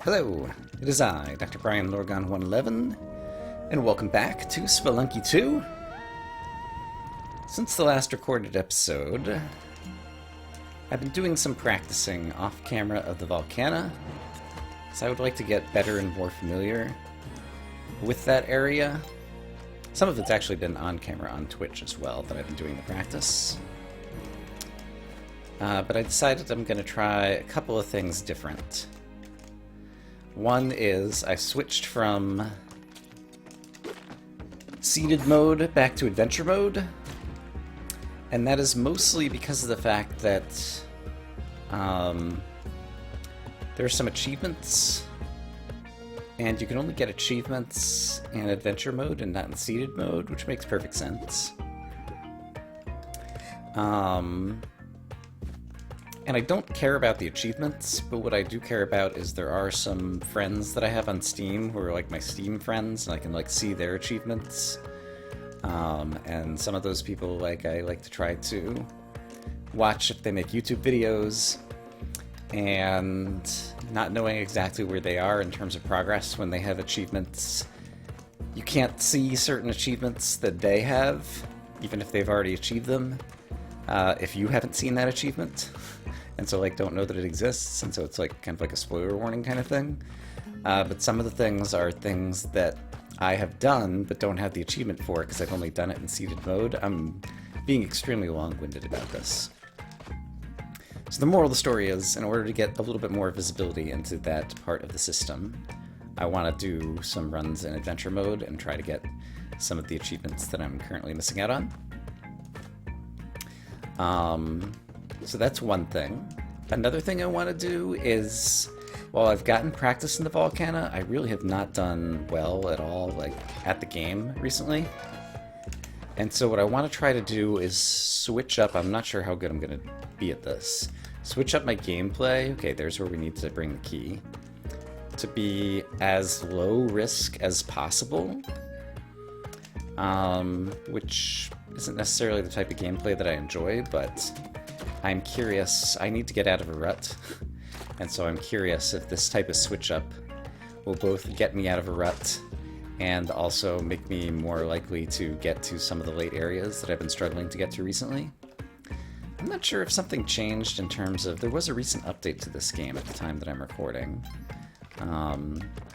Hello, it is I, Dr. Brian Lorgon 111, and welcome back to Spelunky 2. Since the last recorded episode, I've been doing some practicing off-camera of the Volcana, so I would like to get better and more familiar with that area. Some of it's actually been on-camera on Twitch as well that I've been doing the practice. But I decided I'm going to try a couple of things different. One is I switched from seeded mode back to adventure mode, and that is mostly because of the fact that there are some achievements, and you can only get achievements in adventure mode and not in seeded mode, which makes perfect sense. And I don't care about the achievements, but what I do care about is there are some friends that I have on Steam who are like my Steam friends, and I can like see their achievements. And some of those people I like to try to watch if they make YouTube videos, and not knowing exactly where they are in terms of progress when they have achievements. You can't see certain achievements that they have, even if they've already achieved them, if you haven't seen that achievement. And so, don't know that it exists, and so it's kind of like a spoiler warning kind of thing. But some of the things are things that I have done, but don't have the achievement for, because I've only done it in seeded mode. I'm being extremely long-winded about this. So the moral of the story is, in order to get a little bit more visibility into that part of the system, I want to do some runs in adventure mode and try to get some of the achievements that I'm currently missing out on. So that's one thing. Another thing I want to do is, while I've gotten practice in the Volcana, I really have not done well at all, at the game recently. And so what I want to try to do is switch up. I'm not sure how good I'm going to be at this. Switch up my gameplay. Okay, there's where we need to bring the key. To be as low risk as possible. Which isn't necessarily the type of gameplay that I enjoy, but I'm curious. I need to get out of a rut, and so I'm curious if this type of switch-up will both get me out of a rut and also make me more likely to get to some of the late areas that I've been struggling to get to recently. I'm not sure if something changed in terms of... There was a recent update to this game at the time that I'm recording.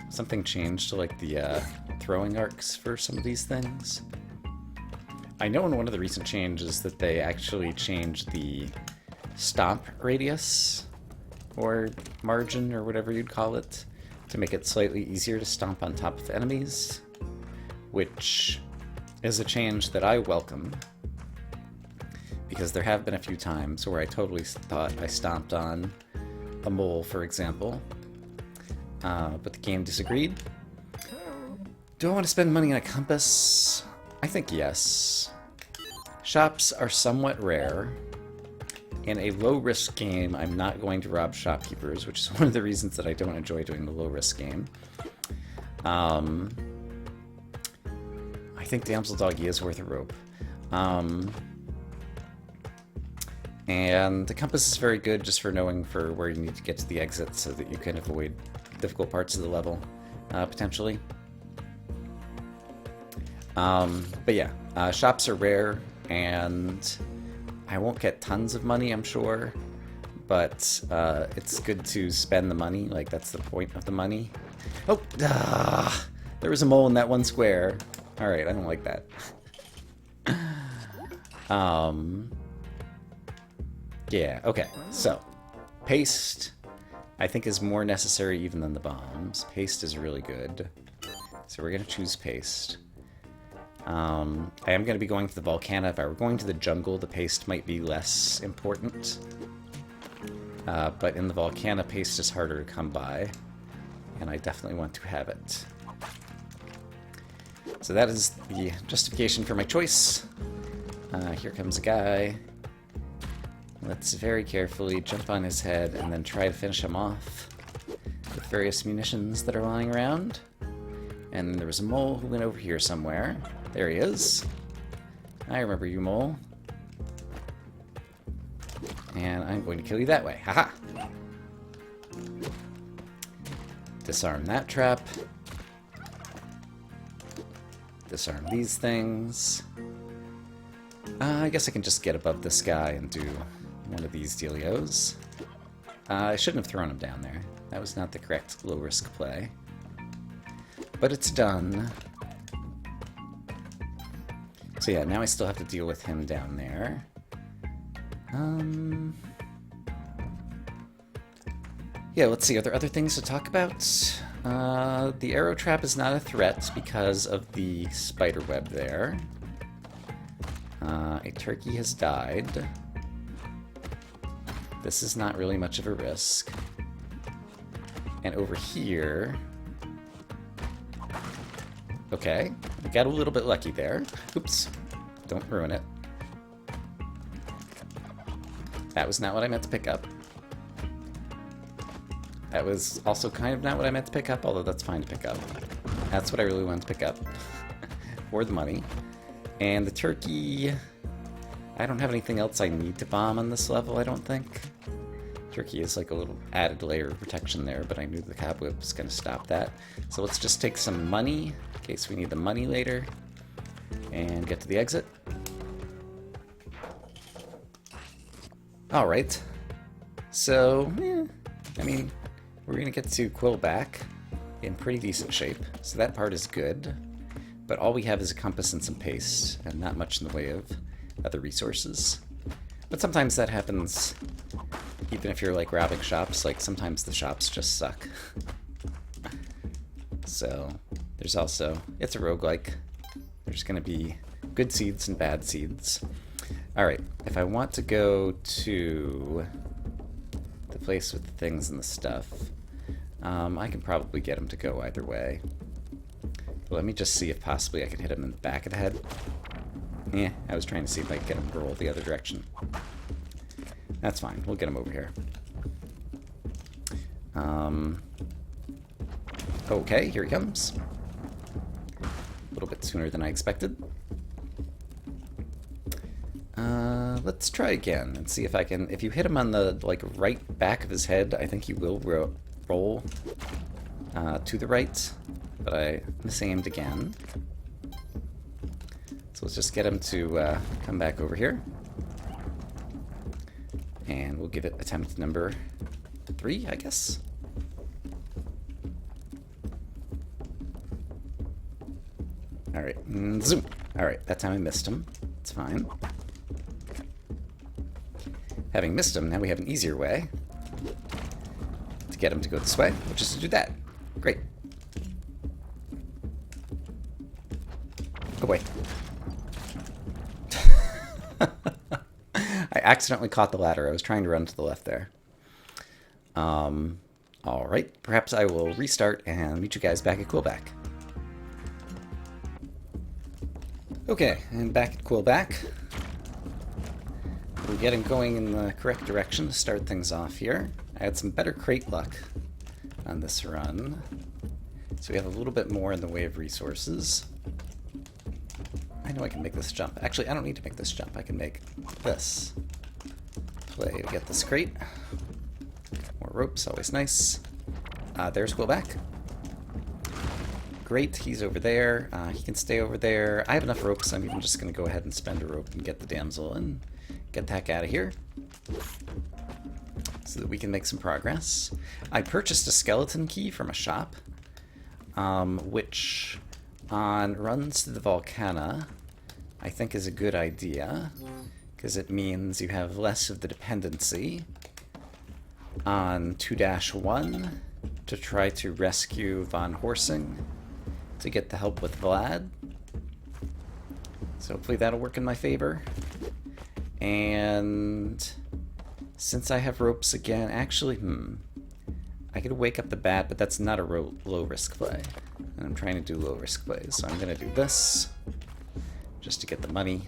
Something changed to the throwing arcs for some of these things. I know in one of the recent changes that they actually changed the stomp radius, or margin, or whatever you'd call it, to make it slightly easier to stomp on top of enemies, which is a change that I welcome, because there have been a few times where I totally thought I stomped on a mole, for example, but the game disagreed. Do I want to spend money on a compass? I think yes. Shops are somewhat rare. In a low-risk game, I'm not going to rob shopkeepers, which is one of the reasons that I don't enjoy doing the low-risk game. I think Damsel Doggy is worth a rope. And the compass is very good just for knowing where you need to get to the exit so that you can avoid difficult parts of the level, potentially. But yeah, shops are rare, and I won't get tons of money, I'm sure, but it's good to spend the money. That's the point of the money. Oh, there was a mole in that one square. All right, I don't like that. Yeah, okay, so paste, I think, is more necessary even than the bombs. Paste is really good, so we're going to choose paste. I am going to be going to the Volcana. If I were going to the jungle, the paste might be less important. But in the Volcana, paste is harder to come by, and I definitely want to have it. So that is the justification for my choice. Here comes a guy. Let's very carefully jump on his head and then try to finish him off with various munitions that are lying around. And there was a mole who went over here somewhere. There he is. I remember you, mole. And I'm going to kill you that way. Haha! Disarm that trap. Disarm these things. I guess I can just get above this guy and do one of these dealios. I shouldn't have thrown him down there. That was not the correct low-risk play. But it's done. So yeah, now I still have to deal with him down there. Yeah, let's see. Are there other things to talk about? The arrow trap is not a threat because of the spider web there. A turkey has died. This is not really much of a risk. And over here... Okay, I got a little bit lucky there. Oops, don't ruin it. That was not what I meant to pick up. That was also kind of not what I meant to pick up, although that's fine to pick up. That's what I really wanted to pick up. For the money. And the turkey... I don't have anything else I need to bomb on this level, I don't think. Turkey is like a little added layer of protection there, but I knew the cobweb was going to stop that. So let's just take some money, in case we need the money later, and get to the exit. Alright. So, I mean, we're going to get to Quill back in pretty decent shape, so that part is good. But all we have is a compass and some paste, and not much in the way of other resources. But sometimes that happens, even if you're like robbing shops, like sometimes the shops just suck. So, there's also, it's a roguelike. There's going to be good seeds and bad seeds. Alright, if I want to go to the place with the things and the stuff, I can probably get him to go either way. But let me just see if possibly I can hit him in the back of the head. Yeah, I was trying to see if I could get him to roll the other direction. That's fine, we'll get him over here. Okay, here he comes. A little bit sooner than I expected. Let's try again and see if I can... If you hit him on the like right back of his head, I think he will roll to the right. But I misaimed again. So let's just get him to come back over here. And we'll give it attempt number 3, I guess. Alright, zoom! Alright, that time I missed him. It's fine. Having missed him, now we have an easier way to get him to go this way, which is to do that. Great. Go away. I accidentally caught the ladder. I was trying to run to the left there. Alright, perhaps I will restart and meet you guys back at Quillback. Okay, and back at Quillback. We're getting going in the correct direction to start things off here. I had some better crate luck on this run. So we have a little bit more in the way of resources. I know I can make this jump. Actually, I don't need to make this jump. I can make this play to get this crate. More ropes, always nice. There's Quillback. Great, he's over there. He can stay over there. I have enough ropes, I'm even just going to go ahead and spend a rope and get the damsel and get the heck out of here. So that we can make some progress. I purchased a skeleton key from a shop, which on runs to the Volcana I think is a good idea, because it means you have less of the dependency on 2-1 to try to rescue Von Horsing to get the help with Vlad. So hopefully that'll work in my favor. And since I have ropes again, actually, I could wake up the bat, but that's not a low-risk play. And I'm trying to do low-risk plays, so I'm going to do this just to get the money.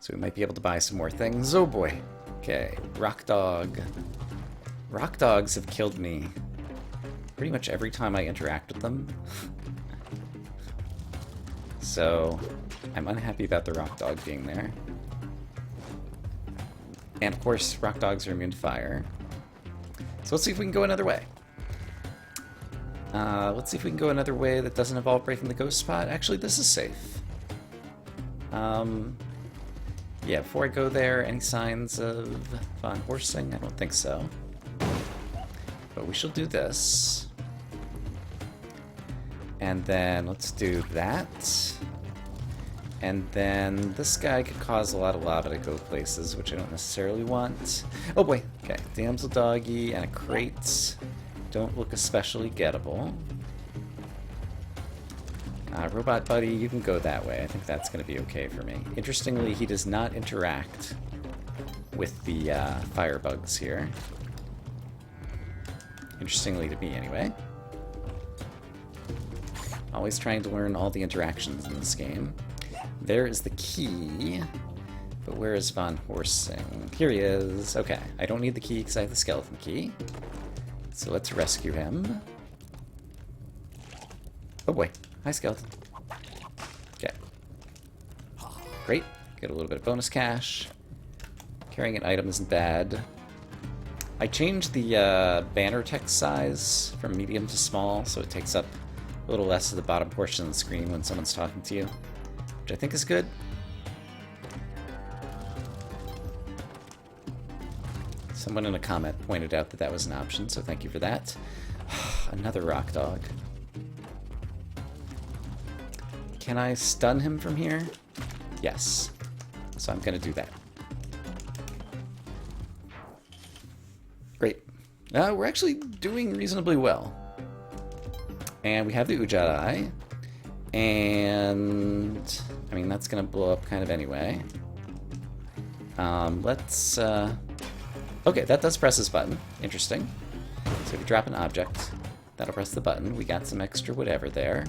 So we might be able to buy some more things. Oh boy. Okay, Rock Dog. Rock Dogs have killed me pretty much every time I interact with them. So I'm unhappy about the Rock Dog being there. And of course, Rock Dogs are immune to fire. So let's see if we can go another way. Let's see if we can go another way that doesn't involve breaking the ghost spot. Actually, this is safe. Yeah, before I go there, any signs of Von Horsing? I don't think so. But we shall do this. And then let's do that. And then this guy could cause a lot of lava to go places, which I don't necessarily want. Oh boy, okay. Damsel Doggy and a crate don't look especially gettable. Robot Buddy, you can go that way. I think that's going to be okay for me. Interestingly, he does not interact with the firebugs here. Interestingly to me, anyway. Always trying to learn all the interactions in this game. There is the key, but where is Von Horsing? Here he is. Okay, I don't need the key because I have the skeleton key. So let's rescue him. Oh boy. Hi, skeleton. Okay. Great. Get a little bit of bonus cash. Carrying an item isn't bad. I changed the banner text size from medium to small, so it takes up a little less of the bottom portion of the screen when someone's talking to you, which I think is good. Someone in a comment pointed out that that was an option, so thank you for that. Another rock dog. Can I stun him from here? Yes. So I'm going to do that. Great. We're actually doing reasonably well. And we have the Ujat Eye. And I mean, that's going to blow up kind of anyway. Let's... Okay, that does press this button. Interesting. So if you drop an object, that'll press the button. We got some extra whatever there.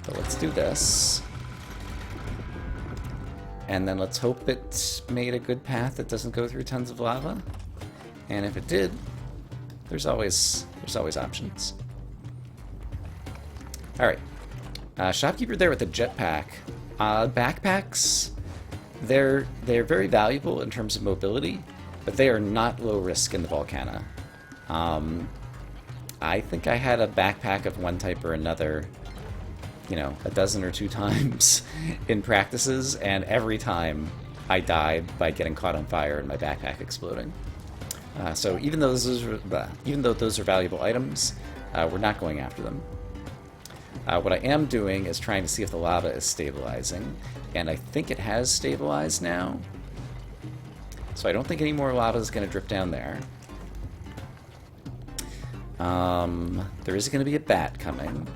But let's do this. And then let's hope it made a good path that doesn't go through tons of lava. And if it did, there's always options. Alright. Shopkeeper there with the jetpack. Backpacks, they're very valuable in terms of mobility, but they are not low risk in the Volcana. I think I had a backpack of one type or another, you know, a dozen or two times in practices, and every time I died by getting caught on fire and my backpack exploding. So even though those are valuable items, we're not going after them. What I am doing is trying to see if the lava is stabilizing, and I think it has stabilized now. So I don't think any more lava is going to drip down there. There is going to be a bat coming.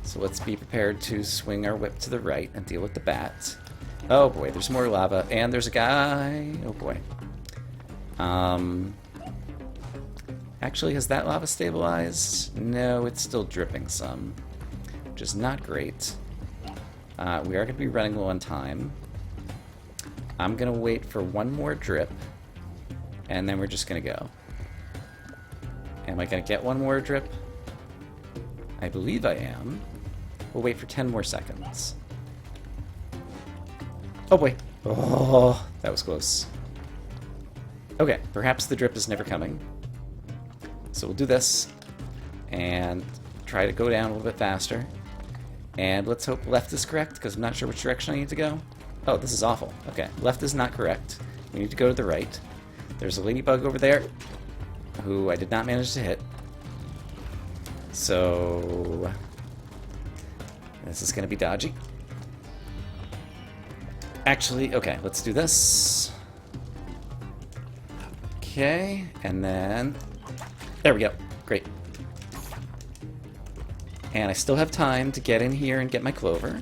So let's be prepared to swing our whip to the right and deal with the bat. Oh boy, there's more lava, and there's a guy. Oh boy. Actually, has that lava stabilized? No, it's still dripping some, which is not great. We are going to be running low on time. I'm going to wait for one more drip, and then we're just going to go. Am I going to get one more drip? I believe I am. We'll wait for 10 more seconds. Oh boy. Oh, that was close. Okay, perhaps the drip is never coming. So we'll do this, and try to go down a little bit faster. And let's hope left is correct, because I'm not sure which direction I need to go. Oh, this is awful. Okay, left is not correct. We need to go to the right. There's a ladybug over there, who I did not manage to hit. So this is going to be dodgy. Actually, okay, let's do this. Okay, and then... There we go. Great. And I still have time to get in here and get my clover.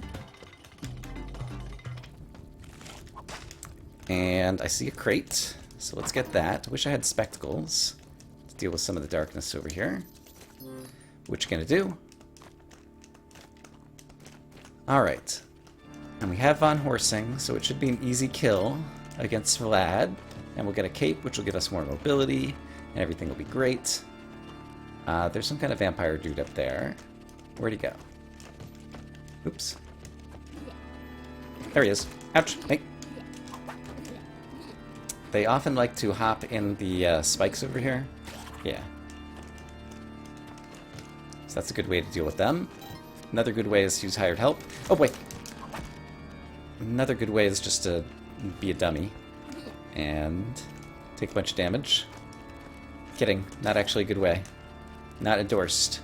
And I see a crate, so let's get that. I wish I had spectacles to deal with some of the darkness over here. What you gonna do? Alright. And we have Von Horsing, so it should be an easy kill against Vlad. And we'll get a cape, which will give us more mobility, and everything will be great. There's some kind of vampire dude up there. Where'd he go? Oops. There he is. Ouch! Hey! They often like to hop in the spikes over here. Yeah. So that's a good way to deal with them. Another good way is to use hired help. Oh, wait. Another good way is just to be a dummy and take a bunch of damage. Kidding. Not actually a good way. Not endorsed.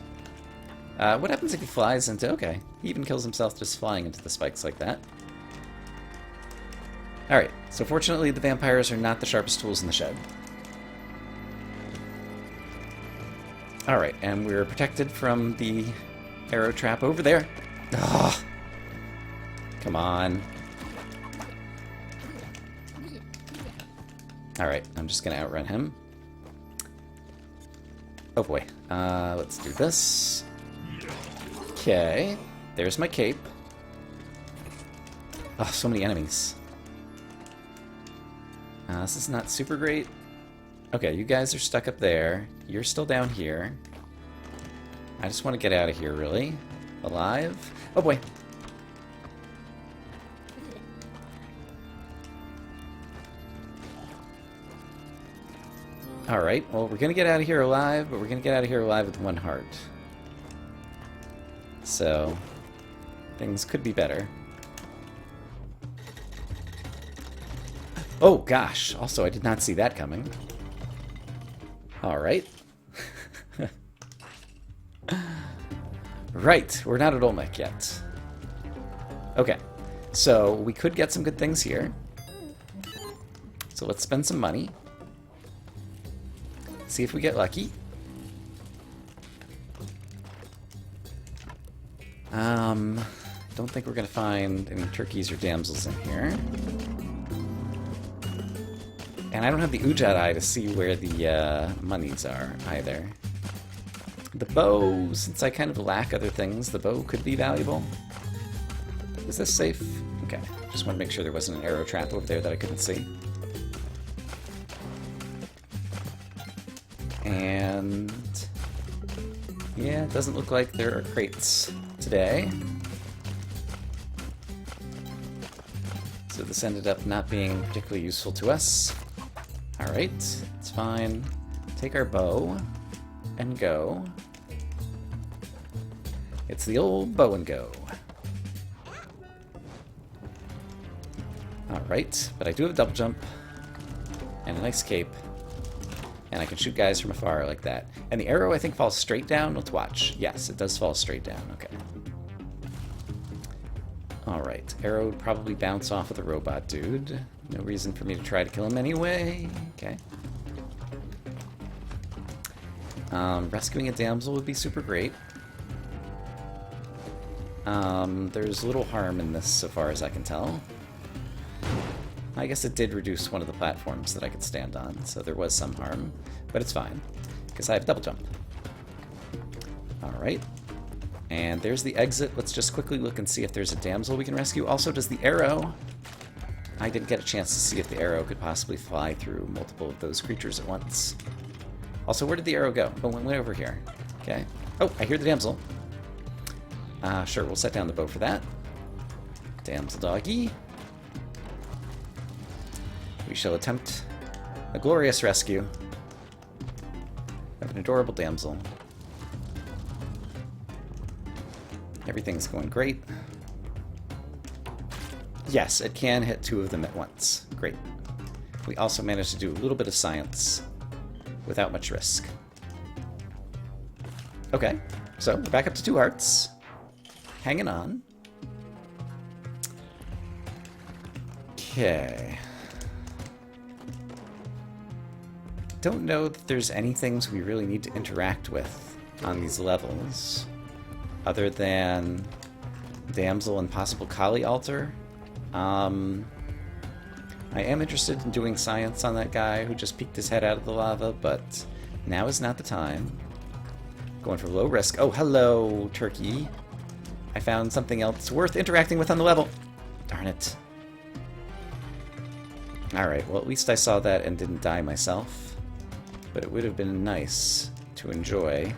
What happens if he flies into... Okay. He even kills himself just flying into the spikes like that. Alright. So fortunately, the vampires are not the sharpest tools in the shed. Alright. And we're protected from the arrow trap over there. Ugh. Come on. Alright. I'm just going to outrun him. Oh boy. Let's do this. Okay. There's my cape. Oh, so many enemies. This is not super great. Okay, you guys are stuck up there. You're still down here. I just want to get out of here, really. Alive. Oh boy. Alright, well, we're going to get out of here alive, but we're going to get out of here alive with 1 heart. So, things could be better. Oh, gosh. Also, I did not see that coming. Alright. Right, we're not at Olmec yet. Okay, so we could get some good things here. So let's spend some money. See if we get lucky. Don't think we're gonna find any turkeys or damsels in here. And I don't have the Ujat eye to see where the monies are either. The bow, since I kind of lack other things, the bow could be valuable. Is this safe? Okay, just want to make sure there wasn't an arrow trap over there that I couldn't see. And yeah, it doesn't look like there are crates today. So this ended up not being particularly useful to us. Alright, it's fine. Take our bow and go. It's the old bow and go. Alright, but I do have a double jump and a nice cape. And I can shoot guys from afar like that. And the arrow, I think, falls straight down. Let's watch. Yes, it does fall straight down. Okay. Alright. Arrow would probably bounce off of the robot dude. No reason for me to try to kill him anyway. Okay. Rescuing a damsel would be super great. There's little harm in this so far as I can tell. I guess it did reduce one of the platforms that I could stand on, so there was some harm. But it's fine, because I have double jump. Alright. And there's the exit. Let's just quickly look and see if there's a damsel we can rescue. Also, does the arrow... I didn't get a chance to see if the arrow could possibly fly through multiple of those creatures at once. Also, where did the arrow go? Oh, it went over here. Okay. Oh, I hear the damsel. Sure, we'll set down the bow for that. Damsel doggy. We shall attempt a glorious rescue of an adorable damsel. Everything's going great. Yes, it can hit 2 of them at once. Great. We also managed to do a little bit of science without much risk. Okay, so we're back up to 2 hearts. Hanging on. Okay. Don't know that there's any things we really need to interact with on these levels, other than Damsel and possible Kali altar. I am interested in doing science on that guy who just peeked his head out of the lava, but now is not the time. Going for low risk. Oh, hello, turkey. I found something else worth interacting with on the level. Darn it. Alright, well at least I saw that and didn't die myself. But it would have been nice to enjoy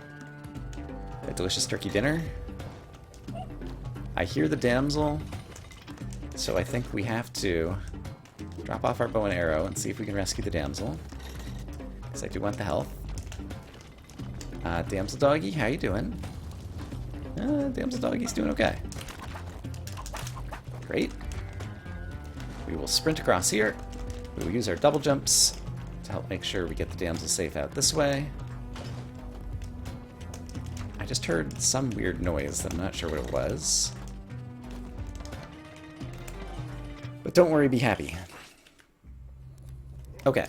a delicious turkey dinner. I hear the damsel, so I think we have to drop off our bow and arrow and see if we can rescue the damsel. Because I do want the health. Damsel doggy, how you doing? Damsel Doggy's doing okay. Great. We will sprint across here. We will use our double jumps to help make sure we get the damsel safe out this way. I just heard some weird noise that I'm not sure what it was. But don't worry, be happy. Okay.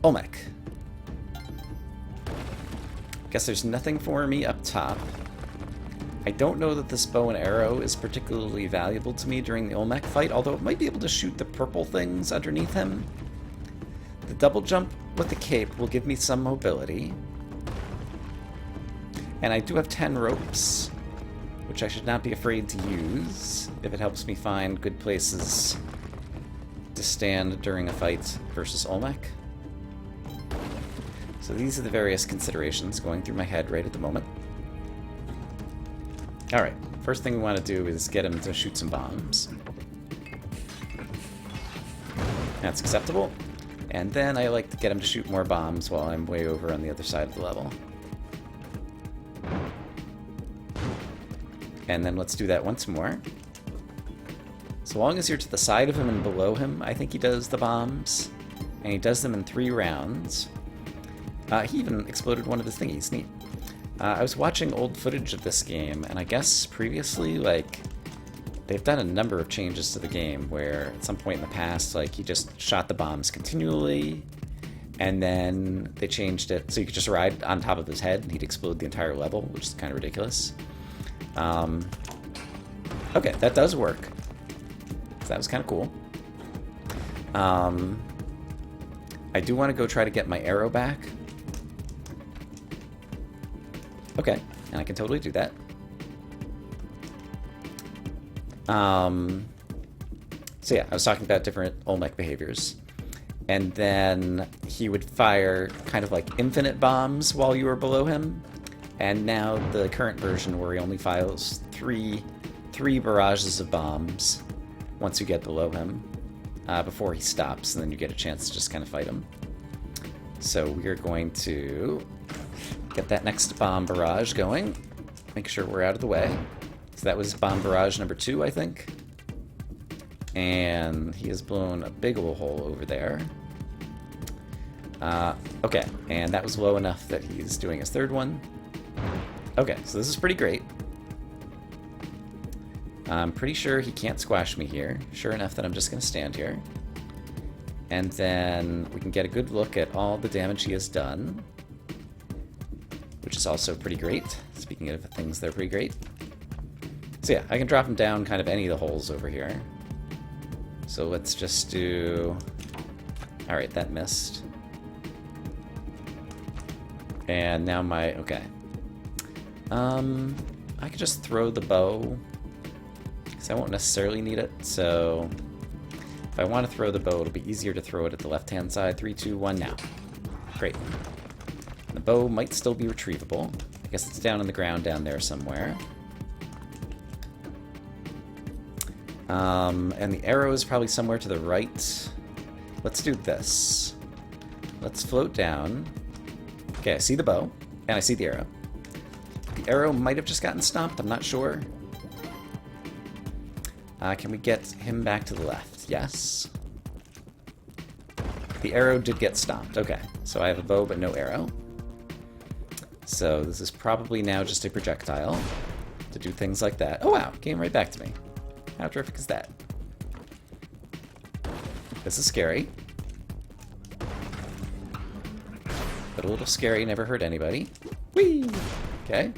Olmec. Guess there's nothing for me up top. I don't know that this bow and arrow is particularly valuable to me during the Olmec fight, although it might be able to shoot the purple things underneath him. The double jump with the cape will give me some mobility. And I do have 10 ropes, which I should not be afraid to use if it helps me find good places to stand during a fight versus Olmec. So these are the various considerations going through my head right at the moment. Alright, first thing we want to do is get him to shoot some bombs. That's acceptable. And then I like to get him to shoot more bombs while I'm way over on the other side of the level. And then let's do that once more. So long as you're to the side of him and below him, I think he does the bombs. And he does them in 3 rounds. He even exploded one of his thingies. Neat. I was watching old footage of this game, and I guess previously, like, they've done a number of changes to the game where at some point in the past, like, he just shot the bombs continually, and then they changed it so you could just ride on top of his head and he'd explode the entire level, which is kind of ridiculous. Okay, that does work. So that was kind of cool. I do want to go try to get my arrow back. Okay, and I can totally do that. So yeah, I was talking about different Olmec behaviors. And then he would fire kind of like infinite bombs while you were below him. And now the current version where he only fires three barrages of bombs once you get below him before he stops, and then you get a chance to just kind of fight him. So we're going to get that next bomb barrage going. Make sure we're out of the way. So that was bomb barrage number 2, I think. And he has blown a big ol' hole over there. Okay, and that was low enough that he's doing his 3rd one. Okay, so this is pretty great. I'm pretty sure he can't squash me here. Sure enough that I'm just going to stand here. And then we can get a good look at all the damage he has done, which is also pretty great. Speaking of things that are pretty great. So yeah, I can drop him down kind of any of the holes over here. So let's just do... Alright, that missed. And now my... Okay. I could just throw the bow, because I won't necessarily need it, so... If I want to throw the bow, it'll be easier to throw it at the left-hand side. 3, 2, 1, now. Great. The bow might still be retrievable. I guess it's down on the ground down there somewhere. And the arrow is probably somewhere to the right. Let's do this. Let's float down. Okay, I see the bow, and I see the arrow. The arrow might have just gotten stomped, I'm not sure. Can we get him back to the left? Yes. The arrow did get stomped. Okay, so I have a bow but no arrow. So this is probably now just a projectile to do things like that. Oh wow, came right back to me. How terrific is that? This is scary. But a little scary, never hurt anybody. Whee! Okay.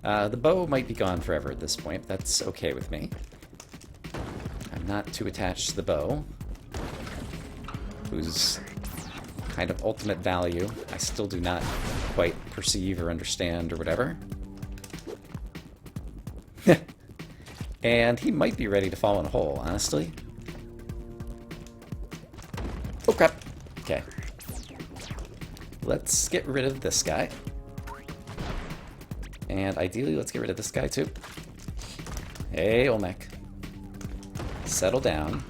The bow might be gone forever at this point. That's okay with me. I'm not too attached to the bow, whose kind of ultimate value I still do not quite perceive or understand or whatever. And he might be ready to fall in a hole, honestly. Oh crap. Okay. Let's get rid of this guy. And ideally, let's get rid of this guy too. Hey, Olmec. Settle down.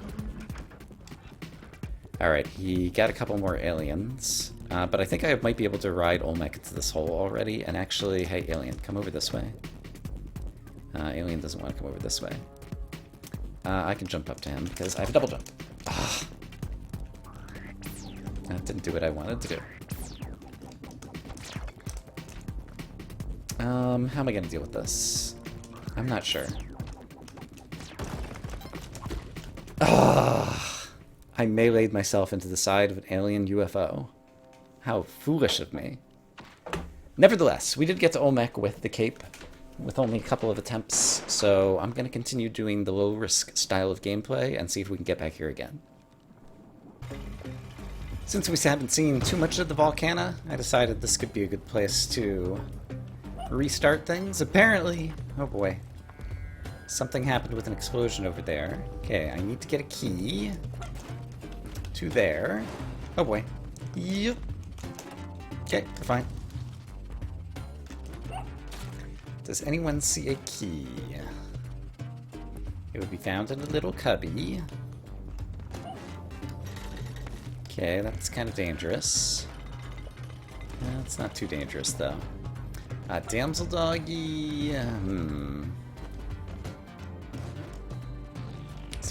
Alright, he got a couple more aliens. But I think I might be able to ride Olmec into this hole already. And actually, hey, Alien, come over this way. Alien doesn't want to come over this way. I can jump up to him because I have a double jump. Ah. That didn't do what I wanted to do. How am I going to deal with this? I'm not sure. Ah, I meleeed myself into the side of an alien UFO. How foolish of me. Nevertheless, we did get to Olmec with the cape, with only a couple of attempts, so I'm going to continue doing the low-risk style of gameplay and see if we can get back here again. Since we haven't seen too much of the Volcana, I decided this could be a good place to restart things. Apparently, oh boy, something happened with an explosion over there. Okay, I need to get a key to there. Oh boy. Yep. Okay, we're fine. Does anyone see a key? It would be found in a little cubby. Okay, that's kind of dangerous. It's not too dangerous, though. Damsel doggy. Is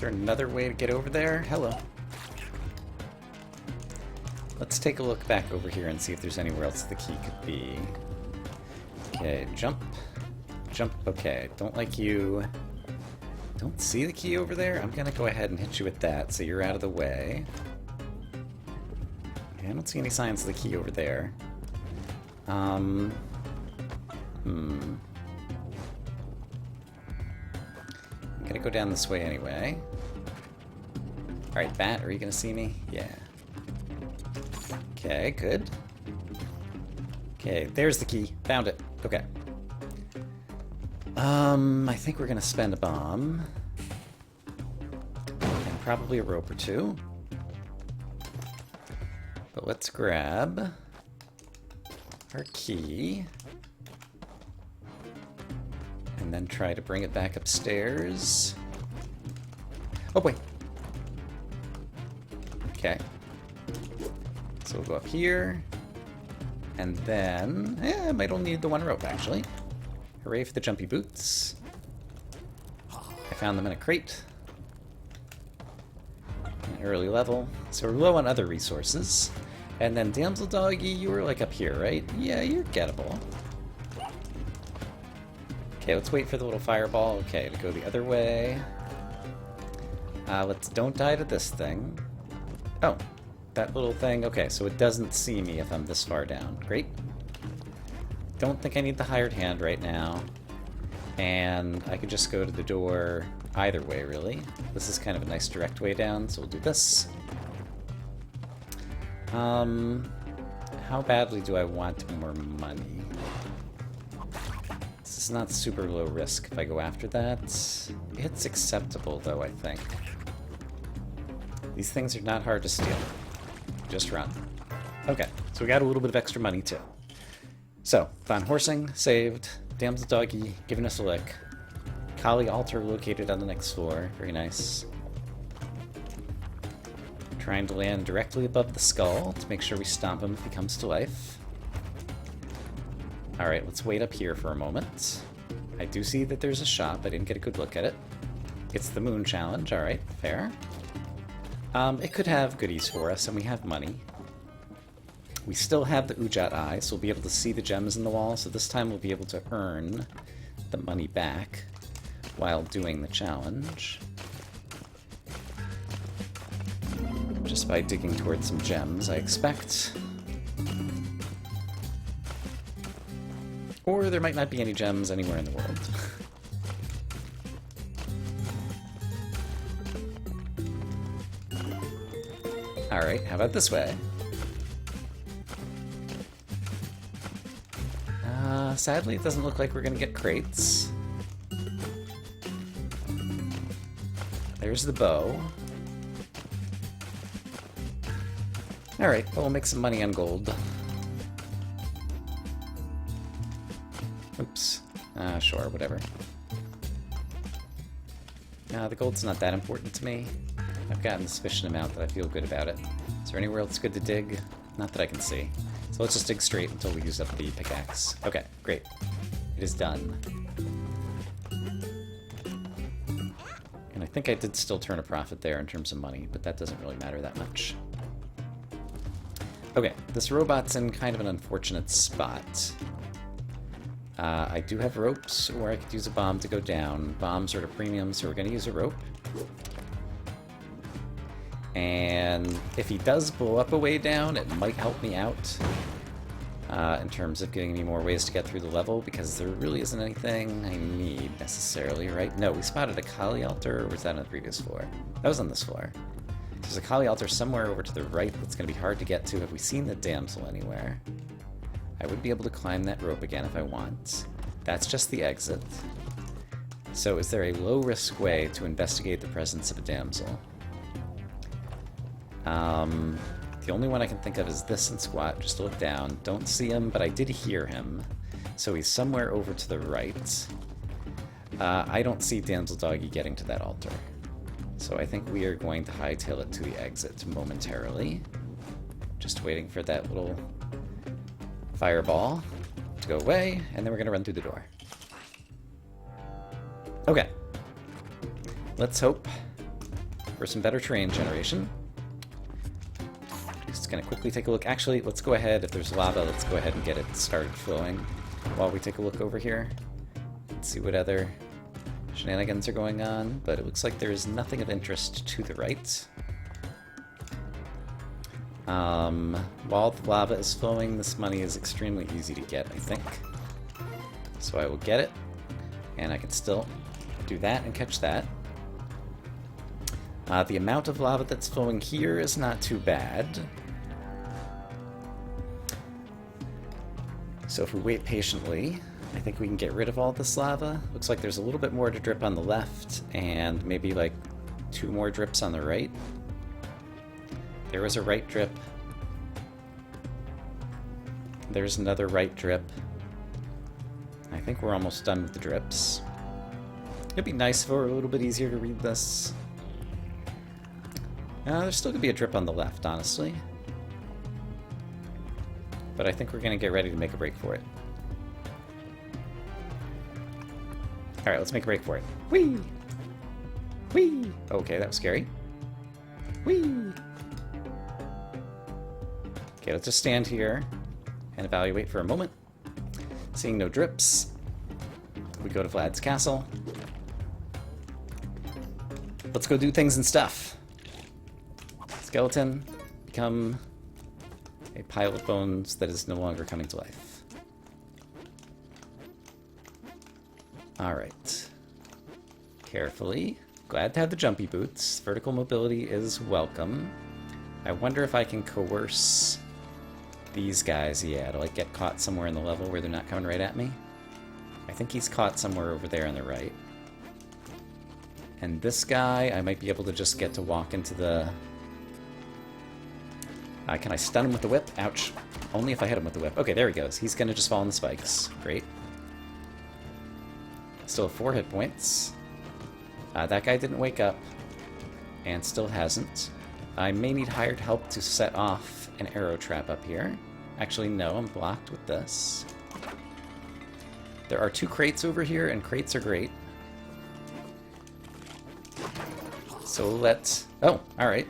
there another way to get over there? Hello. Let's take a look back over here and see if there's anywhere else the key could be. Okay, jump. Jump, okay. Don't like you. Don't see the key over there? I'm gonna go ahead and hit you with that so you're out of the way. Okay, I don't see any signs of the key over there. I'm gonna go down this way anyway. Alright, Bat, are you gonna see me? Yeah. Okay, good. Okay, there's the key. Found it. Okay. I think we're gonna spend a bomb. And probably a rope or two. But let's grab our key. And then try to bring it back upstairs. Oh, wait. Okay. So we'll go up here. And then... I might only need the one rope, actually. Hooray for the jumpy boots. I found them in a crate. An early level. So we're low on other resources. And then Damsel Doggy, you were like up here, right? Yeah, you're gettable. Okay, let's wait for the little fireball. Okay, to go the other way. Let's don't die to this thing. Oh, that little thing. Okay, so it doesn't see me if I'm this far down. Great. Don't think I need the hired hand right now. And I could just go to the door either way, really. This is kind of a nice direct way down, so we'll do this. How badly do I want more money? This is not super low risk if I go after that. It's acceptable, though, I think. These things are not hard to steal. Just run. Okay, so we got a little bit of extra money, too. So, found horsing, saved, Damsel Doggy, giving us a lick. Kali altar located on the next floor. Very nice. Trying to land directly above the skull to make sure we stomp him if he comes to life. Alright, let's wait up here for a moment. I do see that there's a shop. I didn't get a good look at it. It's the moon challenge. Alright, fair. It could have goodies for us, and we have money. We still have the Ujat Eye, so we'll be able to see the gems in the wall, so this time we'll be able to earn the money back while doing the challenge. Just by digging towards some gems, I expect. Or there might not be any gems anywhere in the world. Alright, how about this way? Sadly, it doesn't look like we're gonna get crates. There's the bow. Alright, well, we'll make some money on gold. Oops. Sure, whatever. The gold's not that important to me. I've gotten a sufficient amount that I feel good about it. Is there anywhere else good to dig? Not that I can see. So let's just dig straight until we use up the pickaxe. Okay, great. It is done. And I think I did still turn a profit there in terms of money, but that doesn't really matter that much. Okay, this robot's in kind of an unfortunate spot. I do have ropes, or I could use a bomb to go down. Bombs are at a premium, so we're going to use a rope. And if he does blow up a way down, it might help me out in terms of giving me more ways to get through the level, because there really isn't anything I need necessarily, right? No, we spotted a Kali altar, or was that on the previous floor? That was on this floor. There's a Kali altar somewhere over to the right that's going to be hard to get to. Have we seen the damsel anywhere? I would be able to climb that rope again if I want. That's just the exit. So is there a low-risk way to investigate the presence of a damsel? The only one I can think of is this and squat, just to look down. Don't see him, but I did hear him. So he's somewhere over to the right. I don't see Damsel Doggy getting to that altar. So I think we are going to hightail it to the exit momentarily. Just waiting for that little fireball to go away, and then we're going to run through the door. Okay. Let's hope for some better terrain generation. Just going to quickly take a look. Actually, let's go ahead. If there's lava, let's go ahead and get it started flowing while we take a look over here. Let's see what other shenanigans are going on, but it looks like there is nothing of interest to the right. While the lava is flowing, this money is extremely easy to get, I think. So I will get it, and I can still do that and catch that. The amount of lava that's flowing here is not too bad. So if we wait patiently, I think we can get rid of all this lava. Looks like there's a little bit more to drip on the left, and maybe like 2 more drips on the right. There was a right drip. There's another right drip. I think we're almost done with the drips. It'd be nice if it were a little bit easier to read this. There's still going to be a drip on the left, honestly. But I think we're going to get ready to make a break for it. Alright, let's make a break for it. Whee! Whee! Okay, that was scary. Whee! Okay, let's just stand here and evaluate for a moment. Seeing no drips, we go to Vlad's castle. Let's go do things and stuff. Skeleton, become a pile of bones that is no longer coming to life. Alright. Carefully. Glad to have the jumpy boots. Vertical mobility is welcome. I wonder if I can coerce these guys, yeah, to like get caught somewhere in the level where they're not coming right at me. I think he's caught somewhere over there on the right. And this guy, I might be able to just get to walk into the... can I stun him with the whip? Ouch. Only if I hit him with the whip. Okay, there he goes. He's gonna just fall on the spikes. Great. Still have 4 hit points. That guy didn't wake up. And still hasn't. I may need hired help to set off an arrow trap up here. Actually, no, I'm blocked with this. There are 2 crates over here, and crates are great. So let's... Oh, alright.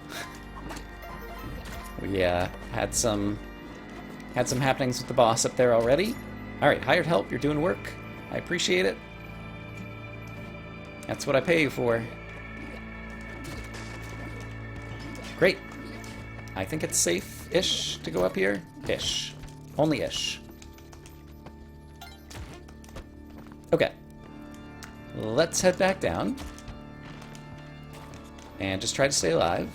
We had some happenings with the boss up there already. Alright, hired help, you're doing work. I appreciate it. That's what I pay you for. Great. I think it's safe-ish to go up here. Ish. Only ish. Okay. Let's head back down. And just try to stay alive.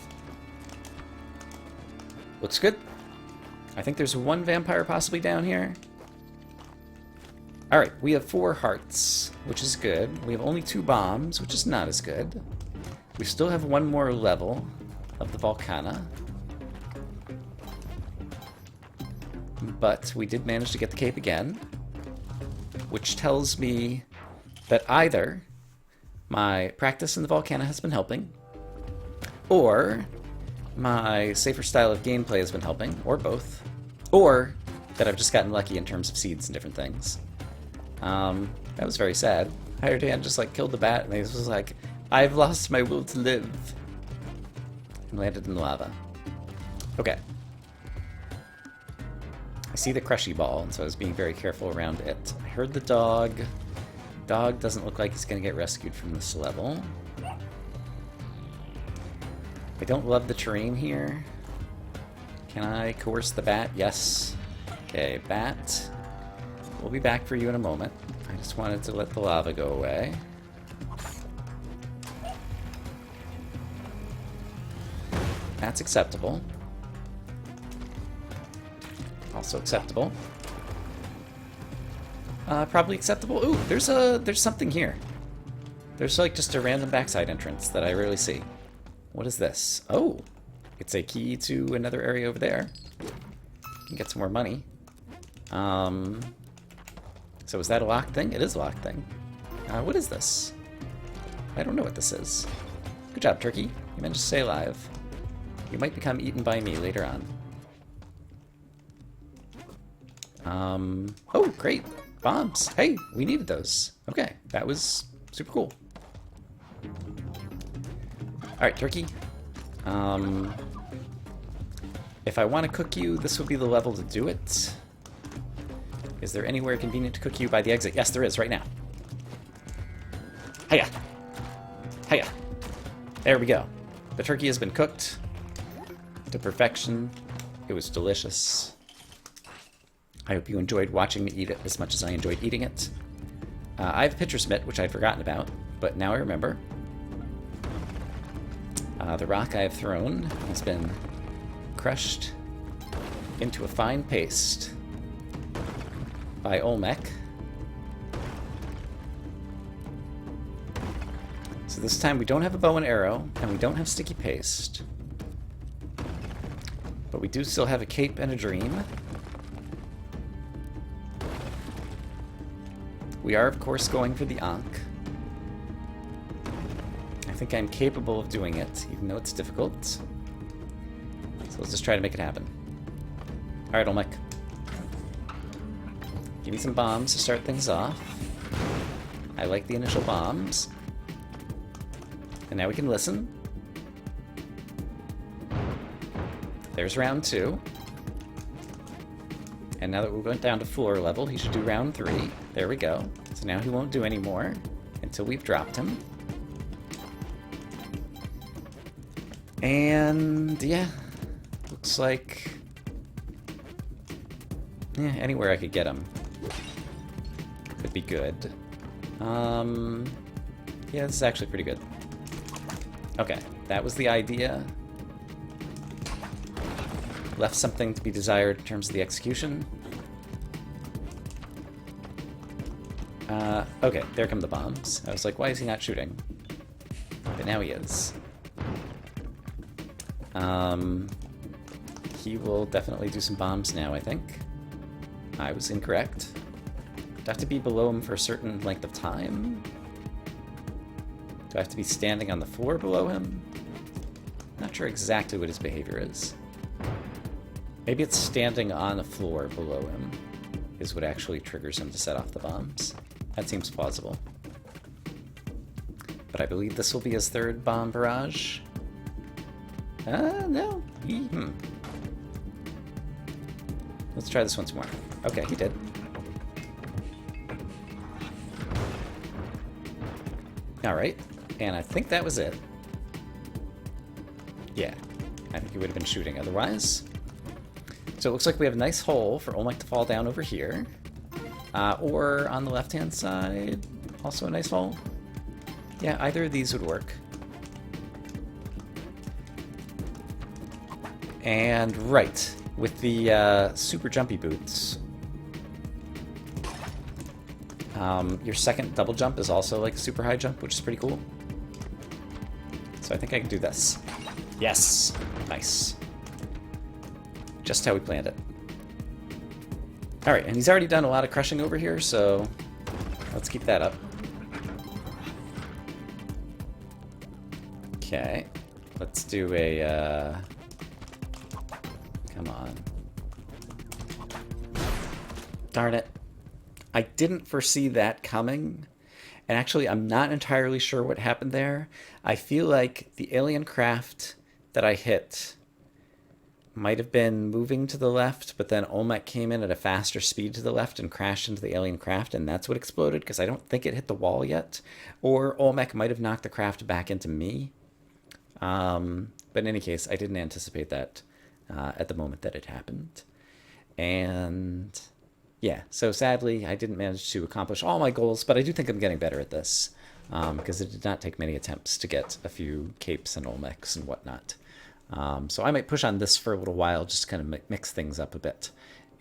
Looks good. I think there's 1 vampire possibly down here. Alright, we have 4 hearts, which is good. We have only 2 bombs, which is not as good. We still have 1 more level of the Volcana. But we did manage to get the cape again, which tells me that either my practice in the Volcana has been helping, or my safer style of gameplay has been helping, or both. Or that I've just gotten lucky in terms of seeds and different things. That was very sad. Hired Hand just like killed the bat and he was like, I've lost my will to live. And landed in the lava. Okay. I see the crushy ball, and so I was being very careful around it. I heard the dog. Dog doesn't look like he's gonna get rescued from this level. I don't love the terrain here. Can I coerce the bat? Yes. Okay, bat. We'll be back for you in a moment. I just wanted to let the lava go away. That's acceptable. Also acceptable. Probably acceptable. Ooh, there's something here. There's like just a random backside entrance that I rarely see. What is this? Oh, it's a key to another area over there. You can get some more money. So is that a locked thing? It is a locked thing. What is this? I don't know what this is. Good job, Turkey. You managed to stay alive. You might become eaten by me later on. Oh, great. Bombs. Hey, we needed those. Okay, that was super cool. Alright, Turkey. If I want to cook you, this would be the level to do it. Is there anywhere convenient to cook you by the exit? Yes, there is, right now. Hiya! Hiya! There we go. The turkey has been cooked to perfection. It was delicious. I hope you enjoyed watching me eat it as much as I enjoyed eating it. I have Pitcher's Mitt, which I'd forgotten about, but now I remember. The rock I have thrown has been crushed into a fine paste by Olmec. So this time we don't have a bow and arrow, and we don't have sticky paste. But we do still have a cape and a dream. We are, of course, going for the Ankh. I think I'm capable of doing it, even though it's difficult. So let's just try to make it happen. Alright, Olmec. Give me some bombs to start things off. I like the initial bombs. And now we can listen. There's round 2. And now that we went down to floor level, he should do round 3. There we go. So now he won't do any more until we've dropped him. And yeah, looks like anywhere I could get him could be good. Yeah, this is actually pretty good. Okay, that was the idea. Left something to be desired in terms of the execution. Okay, there come the bombs. I was like, why is he not shooting? But now he is. He will definitely do some bombs now, I think. I was incorrect. Do I have to be below him for a certain length of time? Do I have to be standing on the floor below him? Not sure exactly what his behavior is. Maybe it's standing on the floor below him is what actually triggers him to set off the bombs. That seems plausible. But I believe this will be his third bomb barrage. No. Let's try this once more. Okay, he did. Alright, and I think that was it. Yeah, I think he would have been shooting otherwise. So it looks like we have a nice hole for Olmec to fall down over here. Or on the left-hand side, also a nice hole. Yeah, either of these would work. And right, with the super jumpy boots, your second double jump is also like a super high jump, which is pretty cool. So I think I can do this. Yes! Nice. Just how we planned it. Alright, and he's already done a lot of crushing over here, so let's keep that up. Okay. Let's do a Come on. Darn it. I didn't foresee that coming. And actually, I'm not entirely sure what happened there. I feel like the alien craft that I hit might have been moving to the left, but then Olmec came in at a faster speed to the left and crashed into the alien craft, and that's what exploded, because I don't think it hit the wall yet. Or Olmec might have knocked the craft back into me. But in any case, I didn't anticipate that at the moment that it happened. And yeah, so sadly, I didn't manage to accomplish all my goals, but I do think I'm getting better at this, because it did not take many attempts to get a few capes and Olmecs and whatnot. So I might push on this for a little while, just to kind of mix things up a bit.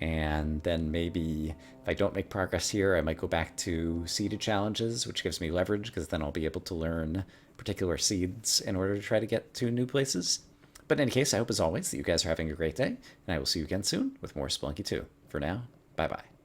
And then maybe if I don't make progress here, I might go back to seeded challenges, which gives me leverage, because then I'll be able to learn particular seeds in order to try to get to new places. But in any case, I hope as always that you guys are having a great day, and I will see you again soon with more Spelunky 2. For now, bye-bye.